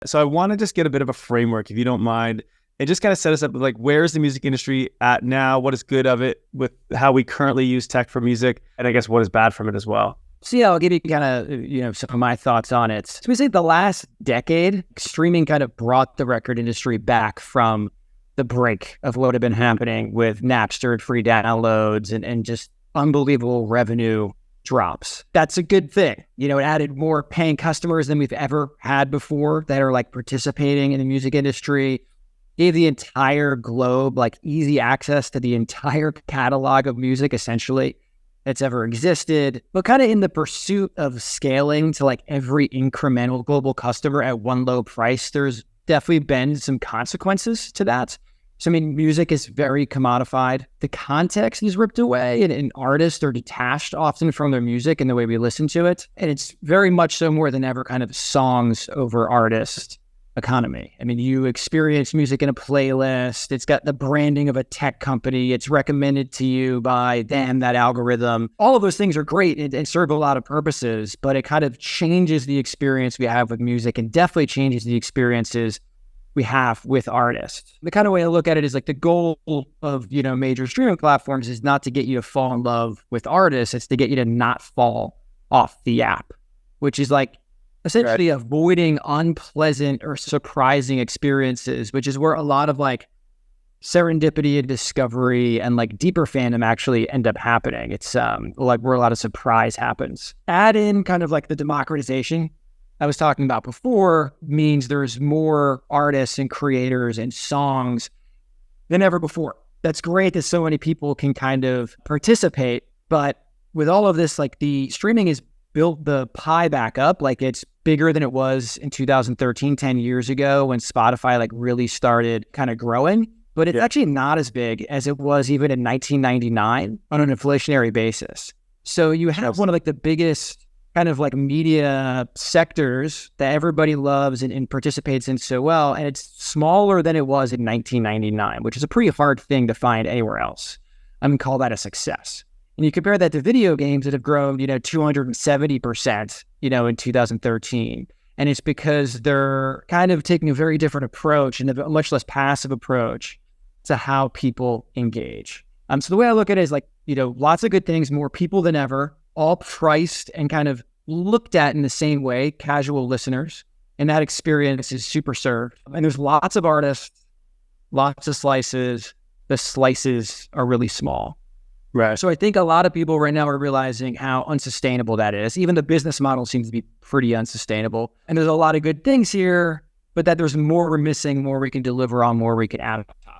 So I want to just get a bit of a framework, if you don't mind, and just kind of set us up with like, where's the music industry at now? What is good of it with how we currently use tech for music? And I guess what is bad from it as well? So yeah, I'll give you kind of, some of my thoughts on it. So we say the last decade, streaming kind of brought the record industry back from the break of what had been happening with Napster and free downloads and just unbelievable revenue drops. That's a good thing. It added more paying customers than we've ever had before that are like participating in the music industry, gave the entire globe like easy access to the entire catalog of music essentially that's ever existed, but kind of in the pursuit of scaling to like every incremental global customer at one low price, there's definitely been some consequences to that. So, I mean, music is very commodified. The context is ripped away and artists are detached often from their music and the way we listen to it. And it's very much so more than ever kind of songs over artist economy. I mean, you experience music in a playlist. It's got the branding of a tech company. It's recommended to you by them, that algorithm. All of those things are great and serve a lot of purposes, but it kind of changes the experience we have with music and definitely changes the experiences we have with artists. The kind of way I look at it is like the goal of, major streaming platforms is not to get you to fall in love with artists. It's to get you to not fall off the app, which is like essentially avoiding unpleasant or surprising experiences, which is where a lot of like serendipity and discovery and like deeper fandom actually end up happening. It's like where a lot of surprise happens. Add in kind of like the democratization I was talking about before means there's more artists and creators and songs than ever before. That's great that so many people can kind of participate, but with all of this, like the streaming has built the pie back up. Like it's bigger than it was in 2013, 10 years ago when Spotify like really started kind of growing, but it's actually not as big as it was even in 1999 on an inflationary basis. So you have one of like the biggest kind of like media sectors that everybody loves and participates in so well. And it's smaller than it was in 1999, which is a pretty hard thing to find anywhere else. I mean, call that a success. And you compare that to video games that have grown, 270%, in 2013. And it's because they're kind of taking a very different approach and a much less passive approach to how people engage. So the way I look at it is like, lots of good things, more people than ever, all priced and kind of looked at in the same way, casual listeners. And that experience is super served. And there's lots of artists, lots of slices. The slices are really small. Right. So I think a lot of people right now are realizing how unsustainable that is. Even the business model seems to be pretty unsustainable. And there's a lot of good things here, but that there's more we're missing, more we can deliver on, more we can advertise.